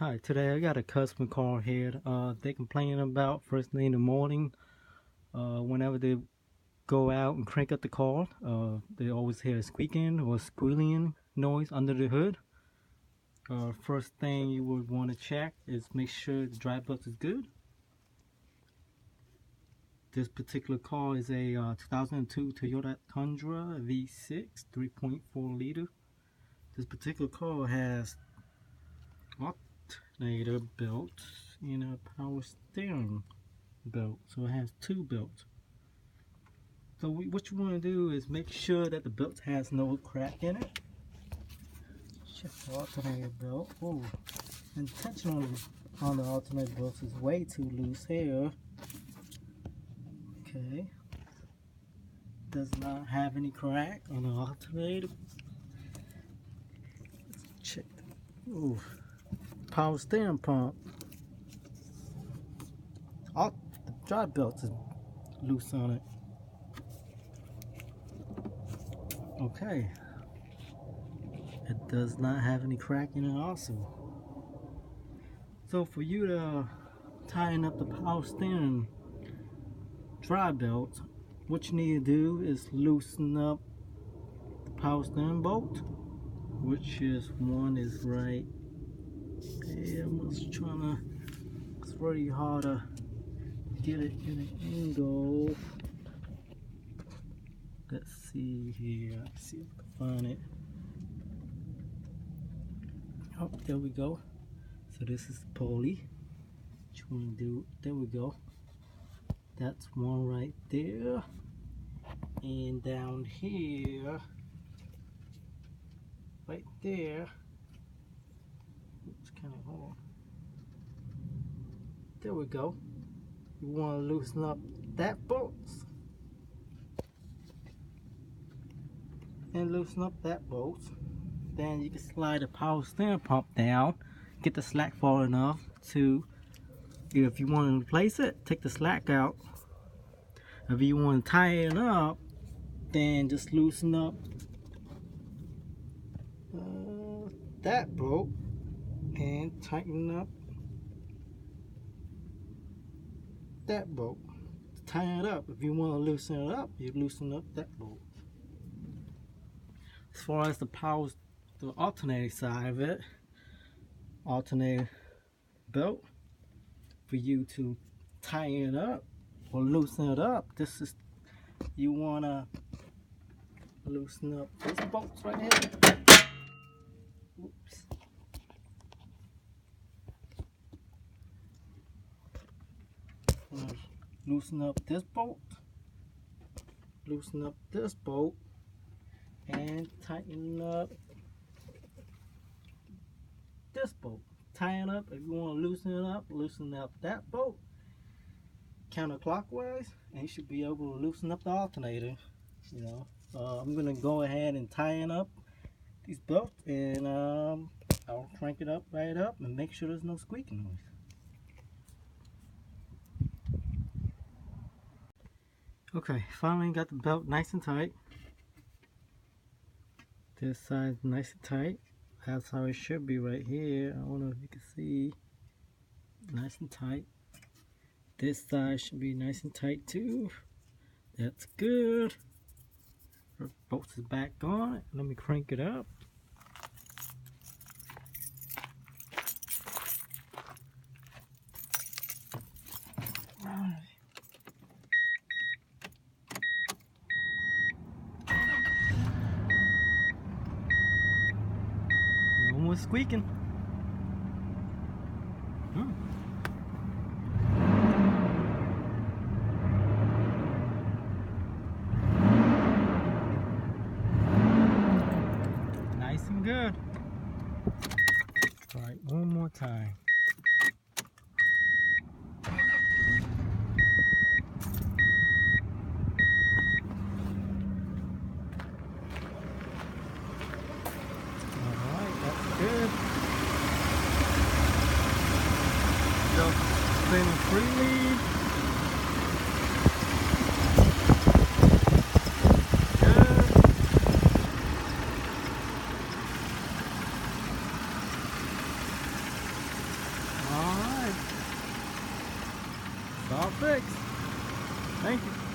Hi, today I got a customer call here. They complaining about first thing in the morning. Whenever they go out and crank up the car, they always hear a squeaking or squealing noise under the hood. First thing you would want to check is make sure the dry box is good. This particular car is a 2002 Toyota Tundra V6 3.4 liter. This particular car has alternator belt and a power steering belt, so it has two belts. So what you want to do is make sure that the belt has no crack in it. Check the alternator belt. Oh, and the tension on the alternator belt is way too loose here. Okay, does not have any crack on the alternator. Let's check. Ooh, power steering pump. The dry belt is loose on it. Okay, it does not have any crack in it also. So for you to tighten up the power steering dry belt, what you need to do is loosen up the power steering bolt, which is one is right there. I'm just trying to, it's really hard to get it in an angle. Let's see here. Let's see if I can find it. Oh, there we go. So this is the pulley. What you want to do? There we go. That's one right there. And down here, right there. It's kind of hard. There we go. You want to loosen up that bolt. And loosen up that bolt. Then you can slide the power steering pump down. Get the slack far enough to, if you want to replace it, take the slack out. If you want to tighten it up, then just loosen up that bolt and tighten up that bolt. To tighten it up, if you want to loosen it up, you loosen up that bolt. As far as the alternator side of it, alternator belt, for you to tighten it up or loosen it up, this is, you want to loosen up this bolt right here. Oops. Loosen up this bolt, loosen up this bolt, and tighten up this bolt. Tighten up, if you want to loosen up that bolt counterclockwise, and you should be able to loosen up the alternator. You know, I'm gonna go ahead and tighten up these belts, and I'll crank it up right up and make sure there's no squeaking noise. Okay, finally got the belt nice and tight. This side nice and tight. That's how it should be right here. I don't know if you can see. Nice and tight. This side should be nice and tight too. That's good. Our bolt is back on. Let me crank it up. No more squeaking. Nice and good. All right, one more time. Alright, that's good. Just spinning freely. all fixed. Thank you.